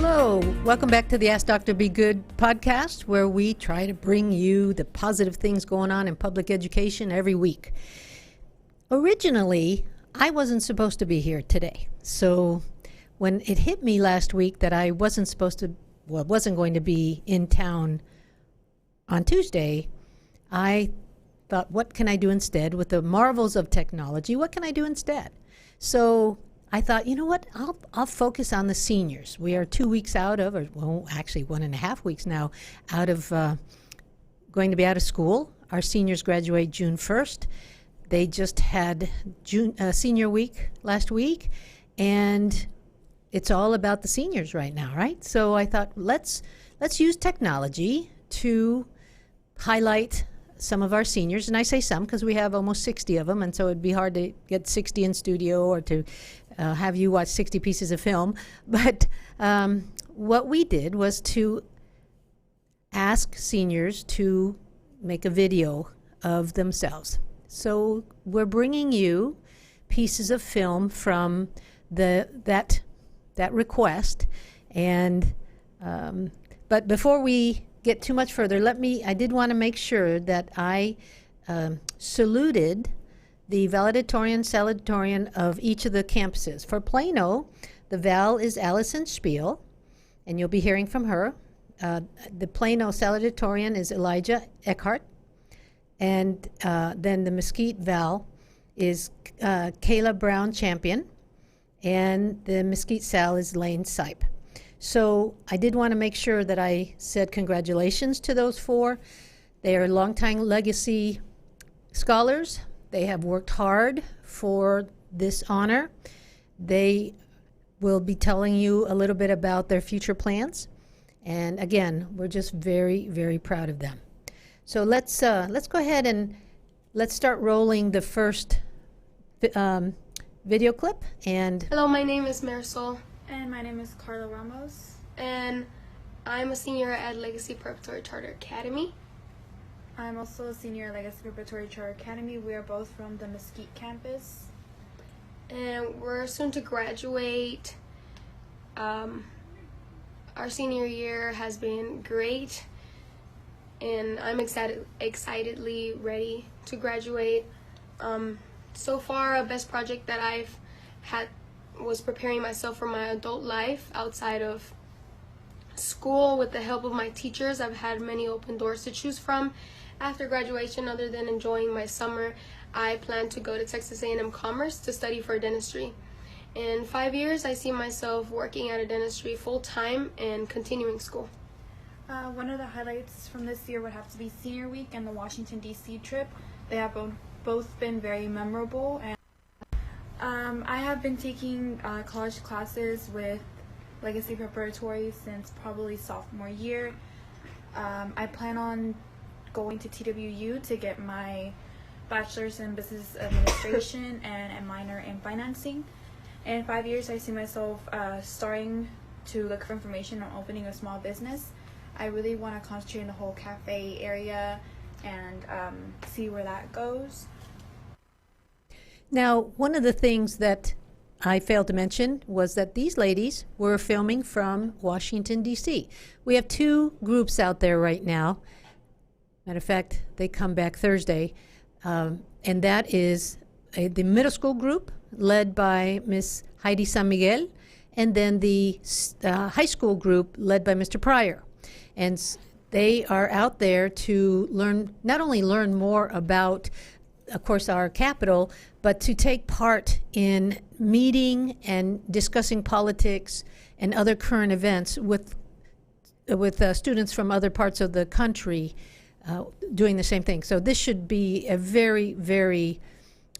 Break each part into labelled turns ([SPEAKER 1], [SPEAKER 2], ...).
[SPEAKER 1] Hello, welcome back to the Ask Dr. Be Good podcast, where we try to bring you the positive things going on in public education every week. Originally, I wasn't supposed to be here today. So when it hit me last week that I wasn't going to be in town on Tuesday, I thought, what can I do instead? With the marvels of technology, what can I do instead? So I thought, you know what, I'll focus on the seniors. We are 2 weeks out of, actually 1.5 weeks now, out of going to be out of school. Our seniors graduate June 1st. They just had senior week last week, and it's all about the seniors right now, right? So I thought, let's use technology to highlight some of our seniors, and I say some because we have almost 60 of them, and so it'd be hard to get 60 in studio or to have you watch 60 pieces of film. But what we did was to ask seniors to make a video of themselves. So we're bringing you pieces of film from that request, and but before we get too much further, I did want to make sure that I saluted the Valedictorian and Salutatorian of each of the campuses. For Plano, the Val is Allison Spiel, and you'll be hearing from her. The Plano Salutatorian is Elijah Eckhart, and then the Mesquite Val is Kayla Brown Champion, and the Mesquite Sal is Lane Sipe. So I did want to make sure that I said congratulations to those four. They are longtime legacy scholars. They have worked hard for this honor. They will be telling you a little bit about their future plans. And again, we're just very, very proud of them. So let's go ahead and let's start rolling the first video clip. And
[SPEAKER 2] hello, my name is Marisol.
[SPEAKER 3] And my name is Carla Ramos.
[SPEAKER 2] And I'm a senior at Legacy Preparatory Charter Academy.
[SPEAKER 3] I'm also a senior at Legacy Preparatory Charter Academy. We are both from the Mesquite campus.
[SPEAKER 2] And we're soon to graduate. Our senior year has been great. And I'm excitedly ready to graduate. So far, a best project that I've had was preparing myself for my adult life outside of school. With the help of my teachers, I've had many open doors to choose from. After graduation, other than enjoying my summer, I plan to go to Texas A&M Commerce to study for dentistry. In 5 years, I see myself working at a dentistry full-time and continuing school.
[SPEAKER 3] One of the highlights from this year would have to be Senior Week and the Washington, D.C. trip. They have both been very memorable. And I have been taking college classes with Legacy Preparatory since probably sophomore year. I plan on going to TWU to get my bachelor's in business administration and a minor in financing. In 5 years, I see myself starting to look for information on opening a small business. I really want to concentrate in the whole cafe area and see where that goes.
[SPEAKER 1] now, one of the things that I failed to mention was that these ladies were filming from Washington, D.C. We have two groups out there right now. Matter of fact, they come back Thursday, and that is the middle school group led by Miss Heidi San Miguel, and then the high school group led by Mr. Pryor. And they are out there to not only learn more about, of course, our capital, but to take part in meeting and discussing politics and other current events with students from other parts of the country doing the same thing. So this should be a very, very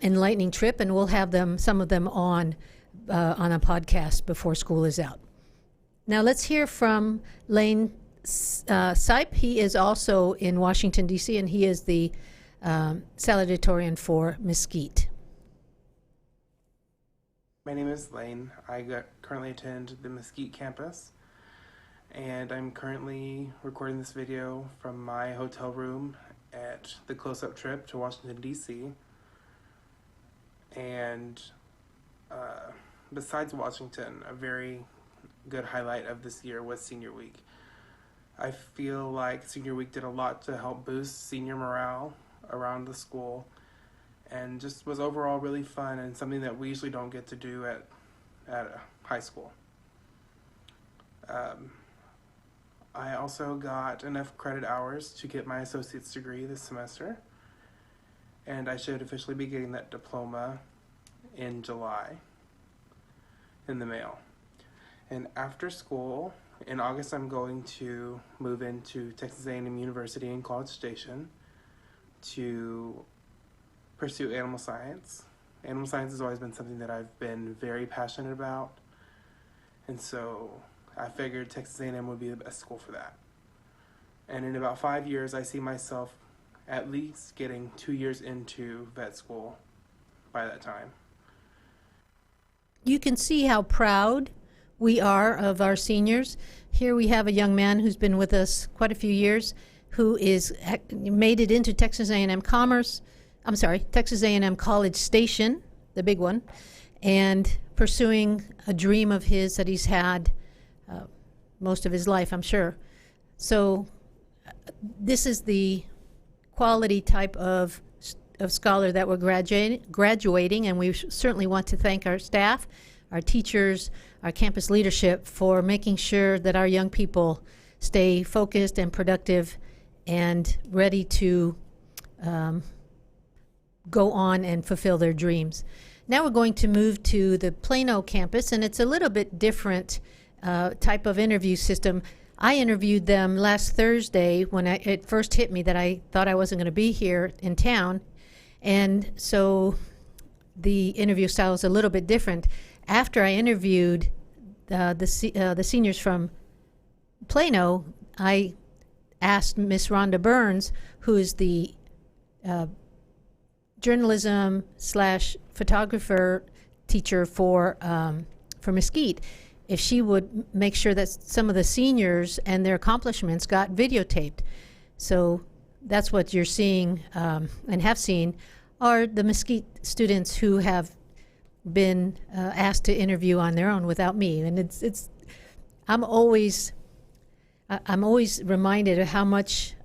[SPEAKER 1] enlightening trip, and we'll have some of them on a podcast before school is out. Now let's hear from Lane Sipe. He is also in Washington, D.C., and he is the salutatorian for Mesquite.
[SPEAKER 4] My name is Lane. I currently attend the Mesquite campus, and I'm currently recording this video from my hotel room at the close-up trip to Washington, D.C. And besides Washington, a very good highlight of this year was Senior Week. I feel like Senior Week did a lot to help boost senior morale around the school, and just was overall really fun and something that we usually don't get to do at high school. I also got enough credit hours to get my associate's degree this semester, and I should officially be getting that diploma in July in the mail. And after school, in August, I'm going to move into Texas A&M University in College Station to pursue animal science. Animal science has always been something that I've been very passionate about, and so I figured Texas A&M would be the best school for that. And in about 5 years, I see myself at least getting 2 years into vet school by that time.
[SPEAKER 1] You can see how proud we are of our seniors. Here we have a young man who's been with us quite a few years, who is made it into Texas A&M Texas A&M College Station, the big one, and pursuing a dream of his that he's had most of his life, I'm sure. So this is the quality type of scholar that we're graduating, and we certainly want to thank our staff, our teachers, our campus leadership for making sure that our young people stay focused and productive and ready to go on and fulfill their dreams. Now we're going to move to the Plano campus, and it's a little bit different type of interview system. I interviewed them last Thursday when it first hit me that I thought I wasn't going to be here in town, and so the interview style is a little bit different. After I interviewed the seniors from Plano, I asked Miss Rhonda Burns, who is the journalism / photographer teacher for Mesquite, if she would make sure that some of the seniors and their accomplishments got videotaped. So that's what you're seeing and have seen are the Mesquite students who have been asked to interview on their own without me. And I'm always reminded of how much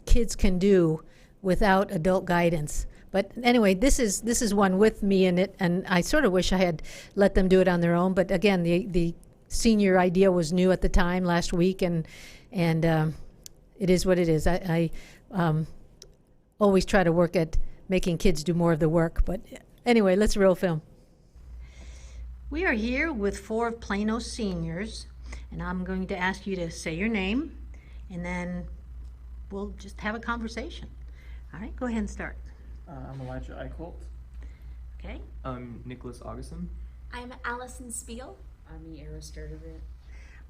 [SPEAKER 1] kids can do without adult guidance. But anyway, this is one with me in it, and I sort of wish I had let them do it on their own. But again, the senior idea was new at the time last week, and it is what it is. I always try to work at making kids do more of the work. But anyway, let's roll film. We are here with 4 of Plano's seniors, and I'm going to ask you to say your name, and then we'll just have a conversation. All right, go ahead and start.
[SPEAKER 5] I'm Elijah Eichholt.
[SPEAKER 1] Okay.
[SPEAKER 5] I'm Nicholas Augustin.
[SPEAKER 6] I'm Allison Spiel.
[SPEAKER 7] I'm Eara Sturdivant.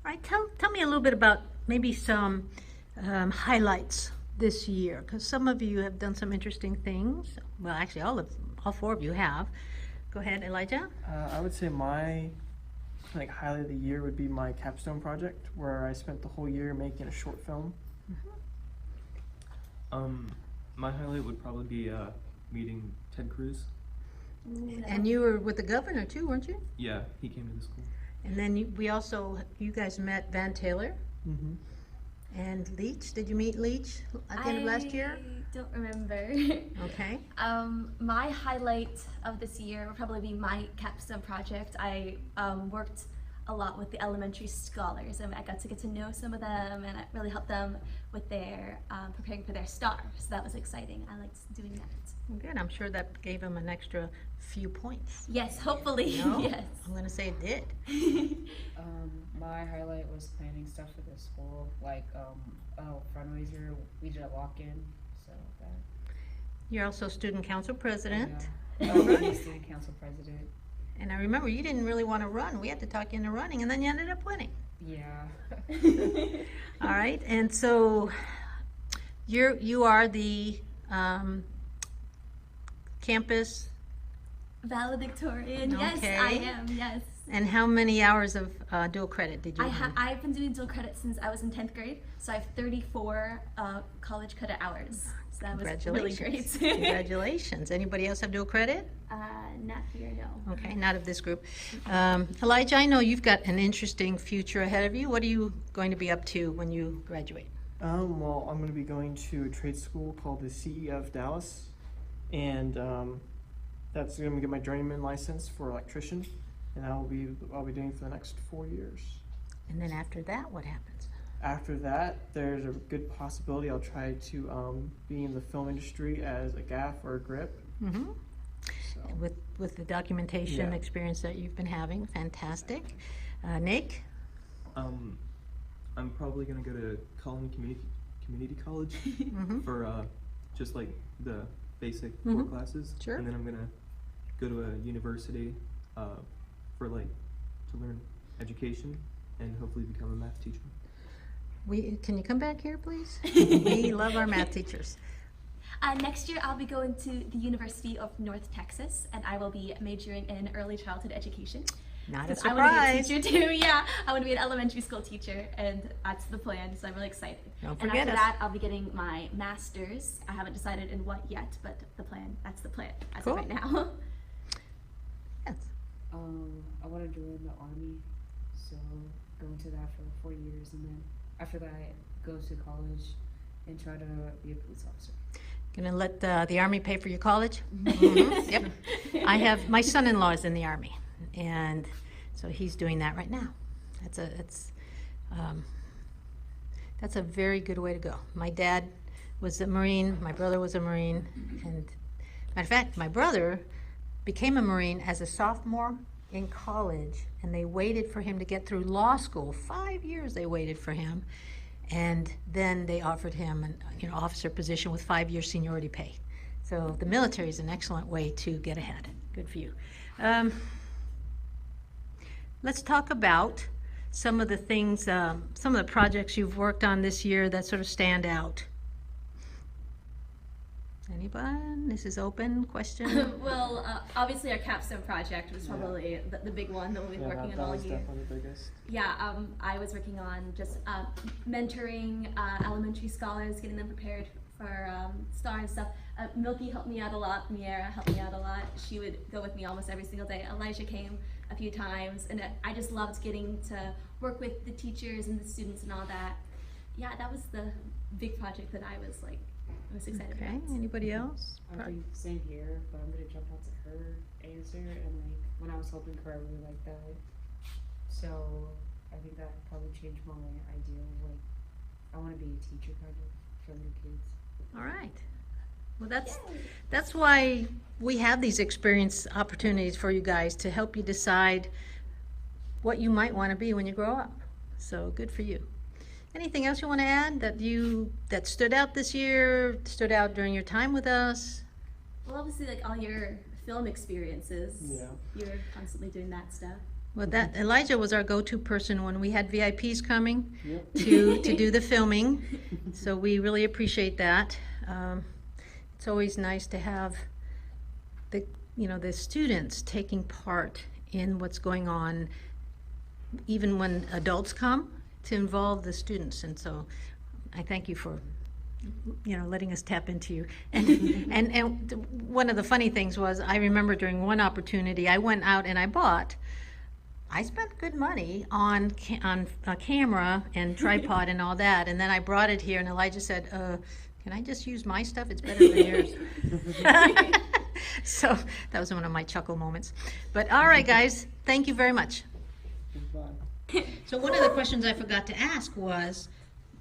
[SPEAKER 1] All right, tell me a little bit about maybe some highlights this year, because some of you have done some interesting things. Well, actually, all 4 of you have. Go ahead, Elijah.
[SPEAKER 5] I would say my highlight of the year would be my capstone project, where I spent the whole year making a short film.
[SPEAKER 8] My highlight would probably be meeting Ted Cruz.
[SPEAKER 1] And you were with the governor too, weren't you?
[SPEAKER 8] Yeah, he came to the school.
[SPEAKER 1] And then you guys met Van Taylor.
[SPEAKER 5] Mm-hmm.
[SPEAKER 1] And Leach. Did you meet Leach at the end of last year?
[SPEAKER 6] I don't remember.
[SPEAKER 1] Okay.
[SPEAKER 6] My highlight of this year would probably be my capstone project. I worked a lot with the elementary scholars, and I got to get to know some of them, and it really helped them with their preparing for their STAR. So that was exciting. I liked doing that.
[SPEAKER 1] Good. I'm sure that gave them an extra few points.
[SPEAKER 6] Yes, hopefully.
[SPEAKER 1] No?
[SPEAKER 6] Yes.
[SPEAKER 1] I'm going to say it did.
[SPEAKER 7] My highlight was planning stuff for the school, like fundraiser. We did a walk-in, so that.
[SPEAKER 1] You're also student council president.
[SPEAKER 7] I'm student council president.
[SPEAKER 1] And I remember you didn't really want to run. We had to talk you into running, and then you ended up winning.
[SPEAKER 7] Yeah.
[SPEAKER 1] All right, and so you are the campus,
[SPEAKER 6] Valedictorian.
[SPEAKER 1] Okay.
[SPEAKER 6] Yes, I am. Yes.
[SPEAKER 1] and how many hours of dual credit did you earn?
[SPEAKER 6] I've been doing dual credit since I was in 10th grade, so I have 34 college credit hours. So that was really great.
[SPEAKER 1] Congratulations. Anybody else have dual credit?
[SPEAKER 6] Not here, no.
[SPEAKER 1] Okay, not of this group. Elijah, I know you've got an interesting future ahead of you. What are you going to be up to when you graduate?
[SPEAKER 5] Well, I'm going to be going to a trade school called the CEF Dallas, and that's going to get my journeyman license for electrician, and I'll be doing for the next 4 years.
[SPEAKER 1] And then after that, what happens?
[SPEAKER 5] After that, there's a good possibility I'll try to be in the film industry as a gaff or a grip.
[SPEAKER 1] Mm-hmm.
[SPEAKER 5] So.
[SPEAKER 1] With the documentation
[SPEAKER 5] Yeah.
[SPEAKER 1] experience that you've been having, fantastic. Nick?
[SPEAKER 8] I'm probably gonna go to Collin Community College
[SPEAKER 1] Mm-hmm.
[SPEAKER 8] for just like the basic core
[SPEAKER 1] Mhm.
[SPEAKER 8] classes,
[SPEAKER 1] Sure.
[SPEAKER 8] and then I'm gonna go to a university for like to learn education and hopefully become a math teacher.
[SPEAKER 1] Can you come back here, please? We love our math teachers.
[SPEAKER 6] Next year, I'll be going to the University of North Texas, and I will be majoring in early childhood education.
[SPEAKER 1] Not a
[SPEAKER 6] 'Cause I want to
[SPEAKER 1] surprise.
[SPEAKER 6] be a teacher too. Yeah, I want to be an elementary school teacher, and that's the plan. So I'm really excited.
[SPEAKER 1] Don't
[SPEAKER 6] And
[SPEAKER 1] forget
[SPEAKER 6] after
[SPEAKER 1] us.
[SPEAKER 6] that, I'll be getting my master's. I haven't decided in what yet, but that's the plan as
[SPEAKER 1] Cool.
[SPEAKER 6] of right now.
[SPEAKER 1] Yes.
[SPEAKER 7] I want to join the army, so going to that for 4 years, and then after that, go to college and try to be a police officer.
[SPEAKER 1] Gonna let the Army pay for your college? Mhm. Yep. My son-in-law is in the Army, and so he's doing that right now. That's a very good way to go. My dad was a Marine, my brother was a Marine, and matter of fact, my brother became a Marine as a sophomore in college, and they waited for him to get through law school. 5 years they waited for him, and then they offered him an officer position with 5-year seniority pay. So the military is an excellent way to get ahead. Good for you. Let's talk about some of the things, some of the projects you've worked on this year that sort of stand out. Anyone? This is open question.
[SPEAKER 6] Well, obviously our capstone project was probably the big one that we'll be working on
[SPEAKER 5] that
[SPEAKER 6] all
[SPEAKER 5] was
[SPEAKER 6] year.
[SPEAKER 5] definitely the biggest.
[SPEAKER 6] Yeah, I was working on just mentoring elementary scholars, getting them prepared for STAR and stuff. Milky helped me out a lot. Miera helped me out a lot. She would go with me almost every single day. Elijah came a few times, and I just loved getting to work with the teachers and the students and all that. Yeah, that was the big project that I was excited
[SPEAKER 1] Okay,
[SPEAKER 6] about.
[SPEAKER 1] anybody else?
[SPEAKER 7] I think same here, but I'm gonna jump out to her answer, and like when I was helping her, I really liked that. So I think that probably changed my idea of like I want to be a teacher kind of for little kids.
[SPEAKER 1] All right. Well, that's why we have these experience opportunities for you guys to help you decide what you might want to be when you grow up. So good for you. Anything else you want to add that stood out this year, stood out during your time with us?
[SPEAKER 6] Well, obviously, like all your film experiences,
[SPEAKER 5] Yeah.
[SPEAKER 6] you're constantly doing that stuff.
[SPEAKER 1] Well, Elijah was our go-to person when we had VIPs coming
[SPEAKER 5] Yep.
[SPEAKER 1] to do the filming. So we really appreciate that. It's always nice to have the students taking part in what's going on, even when adults come, to involve the students. And so I thank you for letting us tap into you. And one of the funny things was, I remember during one opportunity I went out and I spent good money on a camera and tripod and all that, and then I brought it here and Elijah said, can I just use my stuff? It's better than yours. So that was one of my chuckle moments. But all right, guys, thank you very much.
[SPEAKER 5] Goodbye.
[SPEAKER 1] So one of the questions I forgot to ask was,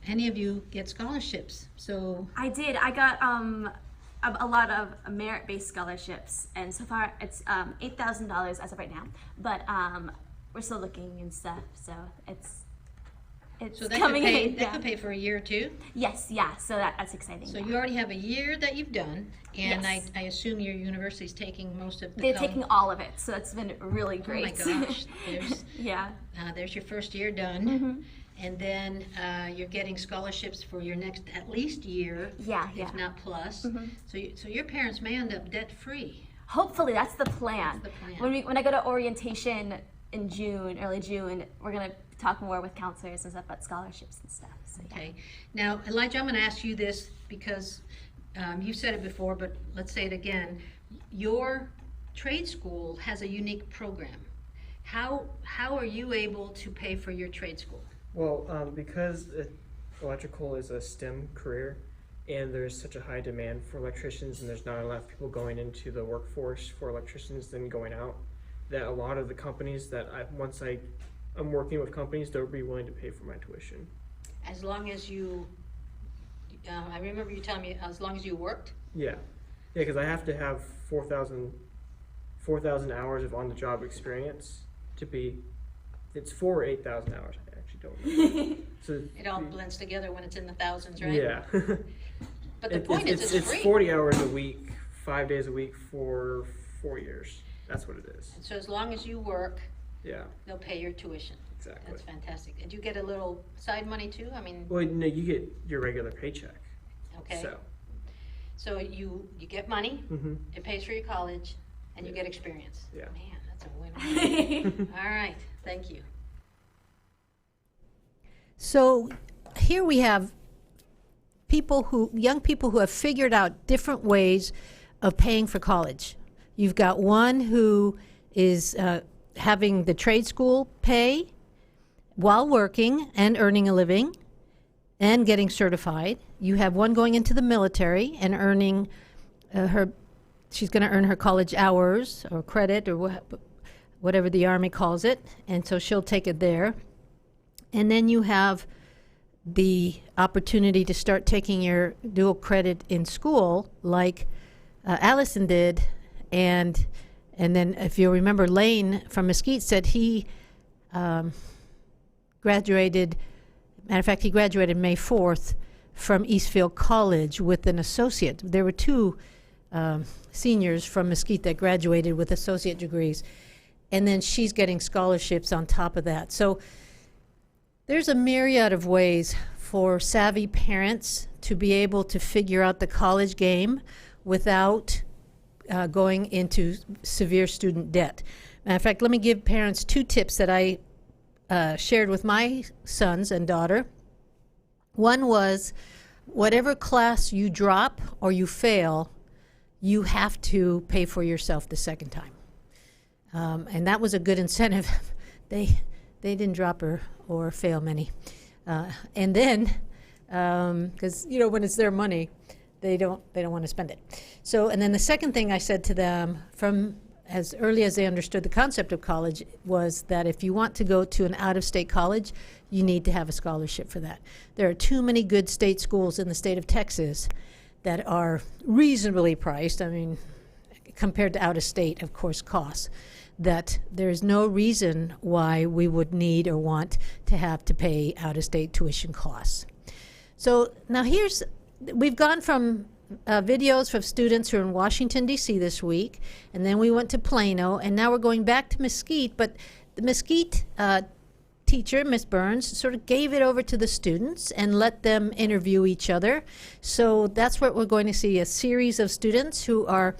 [SPEAKER 1] any of you get scholarships? So
[SPEAKER 6] I did. I got a lot of merit-based scholarships, and so far it's $8,000 as of right now. But we're still looking and stuff, so it's it's
[SPEAKER 1] So that
[SPEAKER 6] coming
[SPEAKER 1] could pay,
[SPEAKER 6] in.
[SPEAKER 1] that
[SPEAKER 6] Yeah.
[SPEAKER 1] could pay for a year too?
[SPEAKER 6] Yes, yeah. So that's exciting.
[SPEAKER 1] So
[SPEAKER 6] yeah.
[SPEAKER 1] you already have a year that you've done, and
[SPEAKER 6] Yes.
[SPEAKER 1] I assume your university's taking most of the
[SPEAKER 6] They're taking all of it, so that's been really great.
[SPEAKER 1] Oh my gosh,
[SPEAKER 6] yeah.
[SPEAKER 1] there's your first year done.
[SPEAKER 6] Mhm.
[SPEAKER 1] And then you're getting scholarships for your next at least year,
[SPEAKER 6] Yeah, yeah.
[SPEAKER 1] if not plus.
[SPEAKER 6] Mhm.
[SPEAKER 1] So your parents may end up debt free.
[SPEAKER 6] Hopefully, that's the plan.
[SPEAKER 1] That's the plan.
[SPEAKER 6] When I go to orientation in June, early June, we're gonna talk more with counselors and stuff about scholarships and stuff. So, yeah.
[SPEAKER 1] Okay. Now, Elijah, I'm going to ask you this because you've said it before, but let's say it again. Your trade school has a unique program. How are you able to pay for your trade school?
[SPEAKER 5] Well, because electrical is a STEM career, and there's such a high demand for electricians, and there's not enough people going into the workforce for electricians than going out, that a lot of the companies that I'm working with companies, they'll be willing to pay for my tuition.
[SPEAKER 1] As long as you, I remember you telling me, as long as you worked?
[SPEAKER 5] Yeah, because I have to have 4,000 hours of on-the-job experience to be, it's 4 or 8,000 hours, I actually don't know. So
[SPEAKER 1] It all blends together when it's in the thousands, right?
[SPEAKER 5] yeah.
[SPEAKER 1] But the point is, it's free.
[SPEAKER 5] 40 hours a week, 5 days a week for 4 years. That's what it is.
[SPEAKER 1] So as long as you work,
[SPEAKER 5] Yeah,
[SPEAKER 1] they'll pay your tuition.
[SPEAKER 5] exactly.
[SPEAKER 1] That's fantastic. And you get a little side money too? I mean,
[SPEAKER 5] Well, no, you get your regular paycheck.
[SPEAKER 1] okay.
[SPEAKER 5] So,
[SPEAKER 1] So you get money,
[SPEAKER 5] hmm
[SPEAKER 1] it pays for your college, and you get experience.
[SPEAKER 5] Yeah.
[SPEAKER 1] Man, that's a win-win. All right, thank you. So here we have young people who have figured out different ways of paying for college. You've got one who is having the trade school pay while working and earning a living and getting certified. You have one going into the military and earning she's going to earn her college hours or credit or whatever the Army calls it, and so she'll take it there. And then you have the opportunity to start taking your dual credit in school like Allison did, and then if you remember, Lane from Mesquite said he graduated, matter of fact, he graduated May 4th from Eastfield College with an associate. There were two seniors from Mesquite that graduated with associate degrees, and then she's getting scholarships on top of that. So there's a myriad of ways for savvy parents to be able to figure out the college game without going into severe student debt. Matter of fact, let me give parents 2 tips that I shared with my sons and daughter. One was, whatever class you drop or you fail, you have to pay for yourself the second time. And that was a good incentive. They didn't drop or fail many. And then, because when it's their money, they don't want to spend it. So, and then the second thing I said to them from as early as they understood the concept of college was that if you want to go to an out-of-state college, you need to have a scholarship for that. There are too many good state schools in the state of Texas that are reasonably priced. I mean, compared to out-of-state, of course, costs. That there's no reason why we would need or want to have to pay out-of-state tuition costs. So now we've gone from videos from students who are in Washington, D.C. this week, and then we went to Plano, and now we're going back to Mesquite, but the Mesquite teacher, Miss Burns, sort of gave it over to the students and let them interview each other. So that's what we're going to see, a series of students who are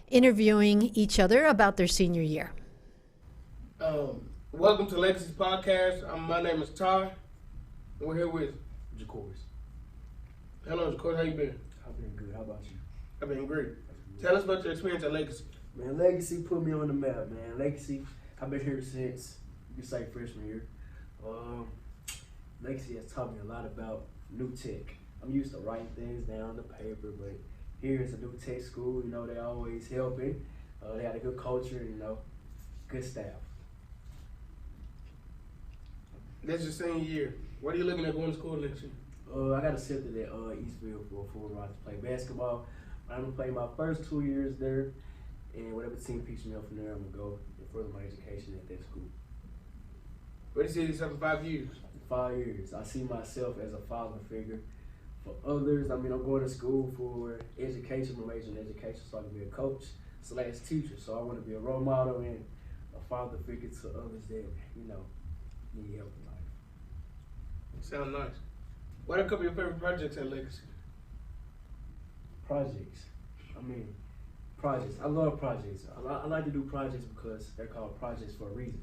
[SPEAKER 1] interviewing each other about their senior year.
[SPEAKER 9] Welcome to Legacy Podcast. My name is Ty. We're here with
[SPEAKER 10] Jacoris.
[SPEAKER 9] Hello, Jacoris. How you been?
[SPEAKER 10] I've been good. How about you?
[SPEAKER 9] I've been great. Tell us about your experience at Legacy.
[SPEAKER 10] Man, Legacy put me on the map, man. Legacy, I've been here since, you could say, freshman year. Legacy has taught me a lot about new tech. I'm used to writing things down on the paper, but here is a new tech school. They always helping. They got a good culture, good staff.
[SPEAKER 9] This is your senior year. What are you looking at going to school next year?
[SPEAKER 10] I got accepted at Eastville for a full ride to play basketball. I'm going to play my first 2 years there, and whatever team picks me up from there, I'm going to go and further my education at that school.
[SPEAKER 9] Where do you see yourself in 5 years?
[SPEAKER 10] 5 years. I see myself as a father figure for others. I mean, I'm going to school for education, I'm majoring in education, so I can be a coach / teacher. So I want to be a role model and a father figure to others that, you know, need help in life.
[SPEAKER 9] Sound nice. What are a couple of your favorite projects at Legacy?
[SPEAKER 10] Projects. Projects. I love projects. I like to do projects because they're called projects for a reason.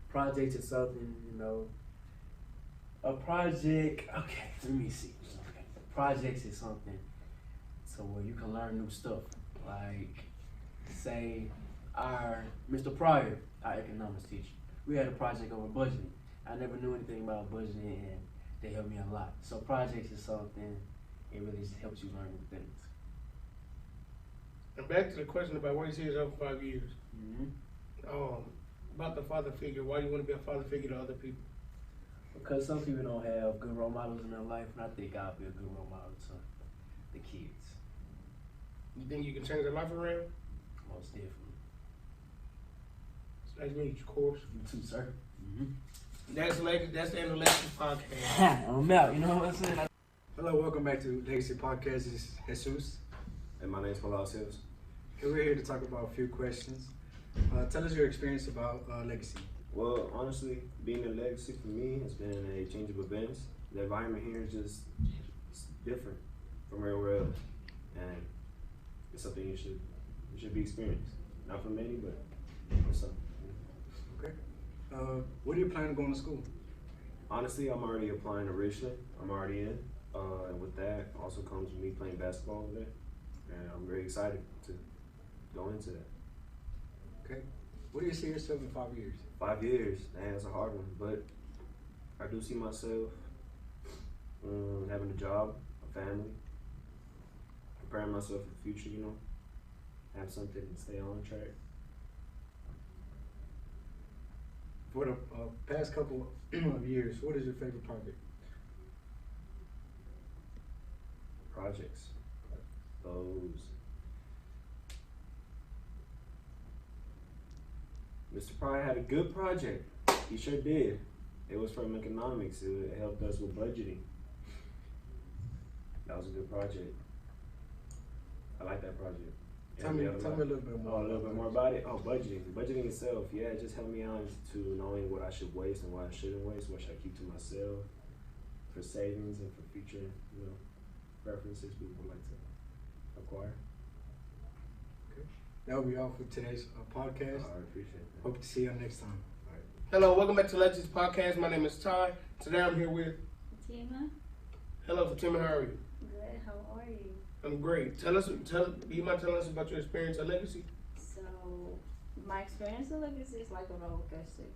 [SPEAKER 10] Projects is something, you know, a project, okay, let me see. Okay. Projects is something so where you can learn new stuff. Like, say, our Mr. Pryor, our economics teacher, we had a project over budgeting. I never knew anything about budgeting and they helped me a lot. So projects is something, it really just helps you learn new things.
[SPEAKER 9] And back to the question about where you see yourself in 5 years. About the father figure, why do you want to be a father figure to other people?
[SPEAKER 10] Because some people don't have good role models in their life, and I think I'll be a good role model to the kids.
[SPEAKER 9] You think you can change their life around?
[SPEAKER 10] Most definitely.
[SPEAKER 9] It's nice to meet you, of course.
[SPEAKER 10] You too, sir.
[SPEAKER 9] That's the end of the Legacy Podcast.
[SPEAKER 10] I'm out, you know what I'm saying?
[SPEAKER 11] Hello, welcome back to Legacy Podcast. This is Jesus.
[SPEAKER 12] And my name's Paul Hills.
[SPEAKER 11] And we're here to talk about a few questions. Tell us your experience about Legacy.
[SPEAKER 12] Well, honestly, being in Legacy for me has been a change of events. The environment here is just different from everywhere else. And it's something you should be experienced. Not for many, but for some.
[SPEAKER 11] Okay. What do you plan on going to school?
[SPEAKER 12] Honestly, I'm already applying to Richland. I'm already in. And with that also comes me playing basketball over there. And I'm very excited to go into that.
[SPEAKER 11] Okay. What do you see yourself in 5 years?
[SPEAKER 12] 5 years, man, that's a hard one. But I do see myself having a job, a family, preparing myself for the future, you know, have something to stay on track.
[SPEAKER 11] For the past couple of years, what is your favorite project?
[SPEAKER 12] Projects. Those. Mr. Pryor had a good project. He sure did. It was from economics. It helped us with budgeting. That was a good project. I like that project.
[SPEAKER 11] Tell me a little bit more.
[SPEAKER 12] Oh, a little bit more about it. Oh, budgeting. Budgeting itself, yeah, it just helped me out to knowing what I should waste and what I shouldn't waste, what should I keep to myself for savings and for future, you know, preferences people would like to acquire.
[SPEAKER 11] Okay. That will be all for today's podcast.
[SPEAKER 12] I appreciate that.
[SPEAKER 11] Hope to see you next time. All right.
[SPEAKER 9] Hello, welcome back to Legacy Podcast. My name is Ty. Today I'm here with
[SPEAKER 13] Fatima.
[SPEAKER 9] Hello, Fatima. How are you?
[SPEAKER 13] Good. How are you?
[SPEAKER 9] I'm great. Do you mind telling us about your experience at Legacy?
[SPEAKER 13] So, my experience at Legacy is like a roller coaster.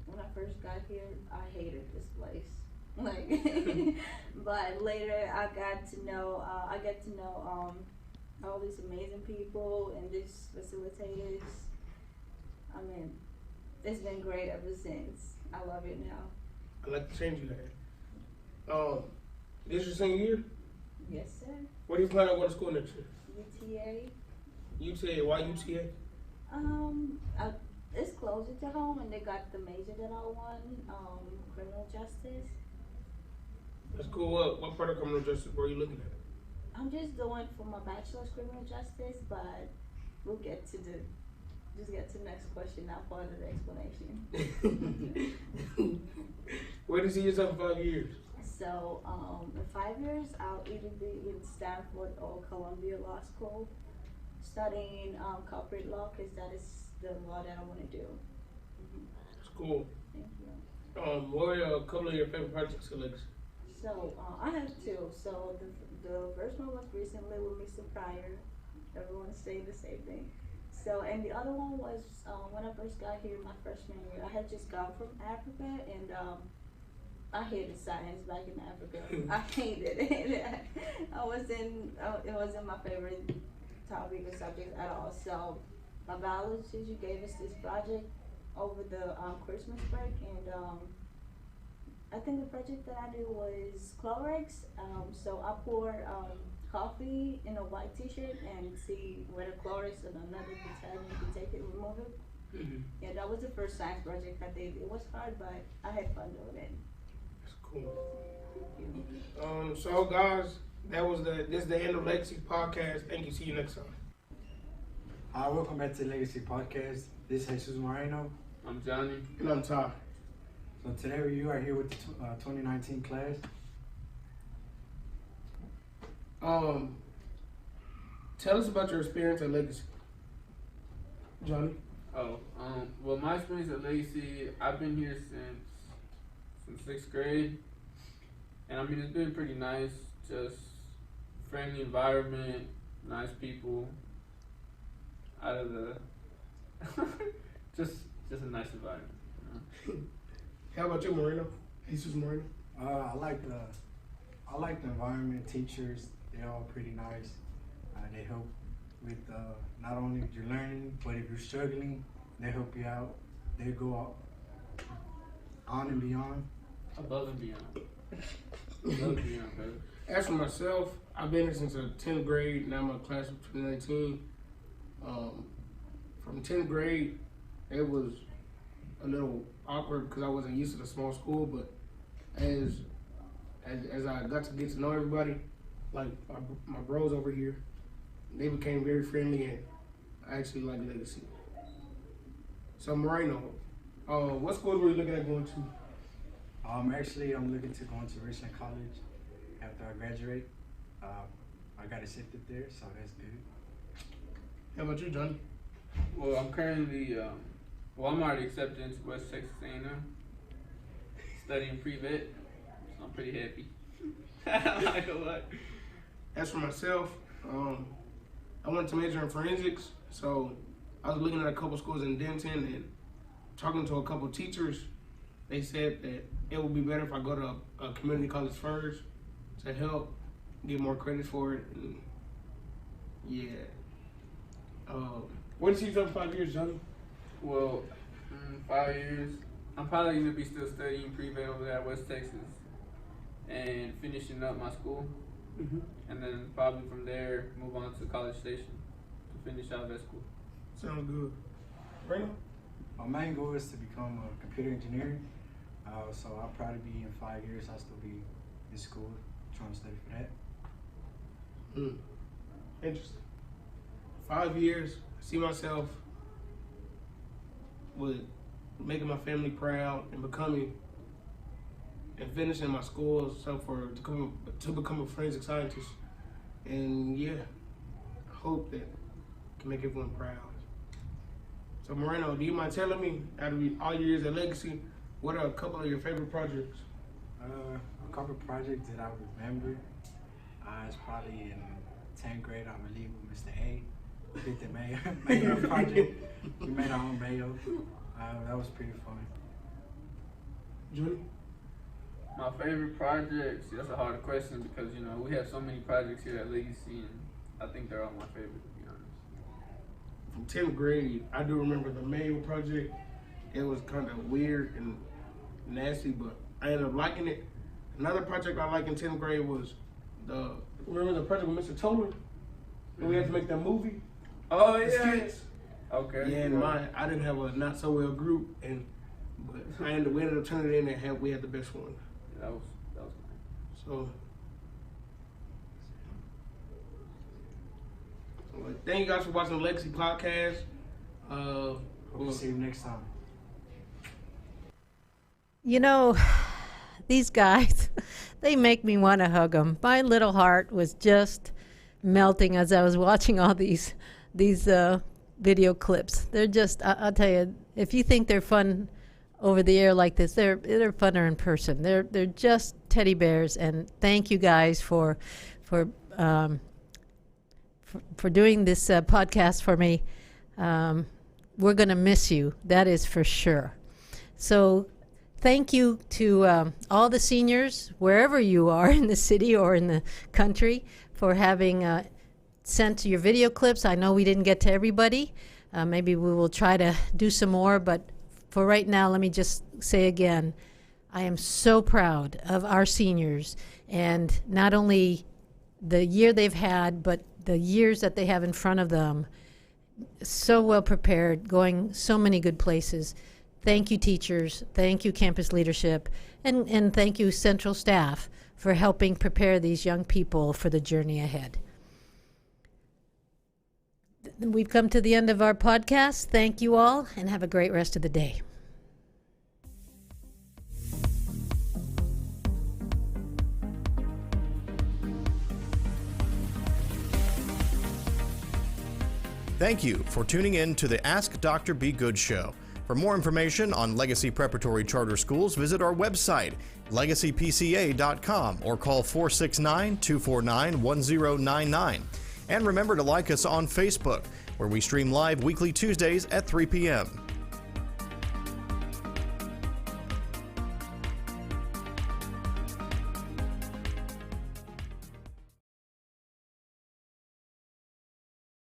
[SPEAKER 13] When I first got here, I hated this place. But later I get to know all these amazing people and these facilitators. I mean, it's been great ever since. I love it now.
[SPEAKER 9] I like the change you had. This your senior year?
[SPEAKER 13] Yes, sir.
[SPEAKER 9] Where do you plan on going to school next year?
[SPEAKER 13] UTA.
[SPEAKER 9] UTA. Why UTA?
[SPEAKER 13] It's closer to home, and they got the major that I want, criminal justice.
[SPEAKER 9] That's cool. What part of criminal justice were you looking at?
[SPEAKER 13] I'm just doing for my bachelor's criminal justice, but we'll get to the next question, not part of the explanation.
[SPEAKER 9] Where do you see yourself in 5 years?
[SPEAKER 13] So, in 5 years, I'll either be in Stanford or Columbia Law School, studying corporate law, because that is the law that I want to do.
[SPEAKER 9] That's cool.
[SPEAKER 13] Thank you.
[SPEAKER 9] What are a couple of your favorite projects, Alex?
[SPEAKER 13] So, I have two. So, the first one was recently with Mr. Pryor. Everyone's saying the same thing. So, and the other one was when I first got here, my freshman year. I had just gone from Africa, and I hated science back in Africa. I hated it. It wasn't my favorite topic or subject at all. So, my biology teacher gave us this project over the Christmas break, and I think the project that I did was Clorox. So I poured coffee in a white t-shirt and see whether Clorox and another detergent could take it and remove it. Yeah, that was the first science project I did. It was hard, but I had fun doing it.
[SPEAKER 9] That's Cool. So guys, this is the end of Legacy Podcast. Thank you. See you next time.
[SPEAKER 11] Hi, welcome back to the Legacy Podcast. This is Jesus Moreno.
[SPEAKER 9] I'm Johnny. And I'm Ty.
[SPEAKER 11] So today you are here with the 2019 class.
[SPEAKER 9] Tell us about your experience at Legacy. Johnny?
[SPEAKER 14] Well, my experience at Legacy, I've been here since 6th grade. And I mean, it's been pretty nice. Just friendly environment, nice people. Out of the, just a nice environment. You know?
[SPEAKER 9] How about you, Moreno? Jesus Moreno?
[SPEAKER 11] I like the environment. Teachers, they're all pretty nice. They help with not only your learning, but if you're struggling, they help you out. They go out on and beyond.
[SPEAKER 14] Above and beyond. Above and beyond, baby.
[SPEAKER 9] As for myself, I've been here since the 10th grade. Now I'm in class of 2019. From 10th grade, it was a little awkward because I wasn't used to the small school, but as I got to get to know everybody, like my bros over here, they became very friendly, and I actually like Legacy. So Moreno, what schools were you looking at going to?
[SPEAKER 11] Actually, I'm looking to go into Richland College after I graduate. I got accepted there, so that's good.
[SPEAKER 9] How about you, Johnny?
[SPEAKER 14] Well, I'm currently, I'm already accepted into West Texas A&M, studying pre-vet, so I'm pretty happy. I'm not gonna lie.
[SPEAKER 9] As for myself, I wanted to major in forensics, so I was looking at a couple schools in Denton and talking to a couple teachers. They said that it would be better if I go to a community college first to help get more credit for it. And yeah. Where do you see yourself in 5 years, Johnny?
[SPEAKER 14] Well, 5 years, I'm probably going to be still studying pre-vet over there at West Texas and finishing up my school. And then probably from there, move on to College Station to finish out vet school.
[SPEAKER 9] Sounds good. Brandon?
[SPEAKER 11] My main goal is to become a computer engineer. So I'll probably be in 5 years, I'll still be in school trying to study for that.
[SPEAKER 9] Interesting. 5 years, I see myself with making my family proud and becoming and finishing my school so to become a forensic scientist. And yeah, I hope that I can make everyone proud. So Moreno, do you mind telling me, out of all your years at Legacy, what are a couple of your favorite projects?
[SPEAKER 11] A couple of projects that I remember, it's probably in 10th grade, I believe, with Mr. A. We did the mayo project. We made our own mayo. That was pretty fun.
[SPEAKER 9] Julie?
[SPEAKER 14] My favorite projects, that's a hard question because, you know, we have so many projects here at Legacy, and I think they're all my favorite, to be honest.
[SPEAKER 9] From 10th grade, I do remember the mayo project. It was kind of weird and nasty, but I ended up liking it. Another project I liked in 10th grade was remember the project with Mr. Toller? And we had to make that movie?
[SPEAKER 14] Oh,
[SPEAKER 9] the
[SPEAKER 14] yeah.
[SPEAKER 9] skits?
[SPEAKER 14] Okay.
[SPEAKER 9] Yeah, and I didn't have a not so well group, but we ended up turning it in and we had the best one.
[SPEAKER 14] Yeah, that was nice.
[SPEAKER 9] So, thank you guys for watching the Legacy Podcast.
[SPEAKER 11] We'll see you next time.
[SPEAKER 1] You know, these guys, they make me want to hug them. My little heart was just melting as I was watching all these video clips. They're just, I'll tell you, if you think they're fun over the air like this, they're funner in person. They're just teddy bears. And thank you guys for doing this podcast for me. We're going to miss you. That is for sure. So thank you to all the seniors, wherever you are in the city or in the country, for having sent your video clips. I know we didn't get to everybody. Maybe we will try to do some more, but for right now, let me just say again, I am so proud of our seniors, and not only the year they've had, but the years that they have in front of them. So well prepared, going so many good places. Thank you, teachers. Thank you, campus leadership. And thank you, Central staff, for helping prepare these young people for the journey ahead. We've come to the end of our podcast. Thank you all, and have a great rest of the day.
[SPEAKER 15] Thank you for tuning in to the Ask Dr. Be Good show. For more information on Legacy Preparatory Charter Schools, visit our website, legacypca.com, or call 469-249-1099. And remember to like us on Facebook, where we stream live weekly Tuesdays at 3 p.m.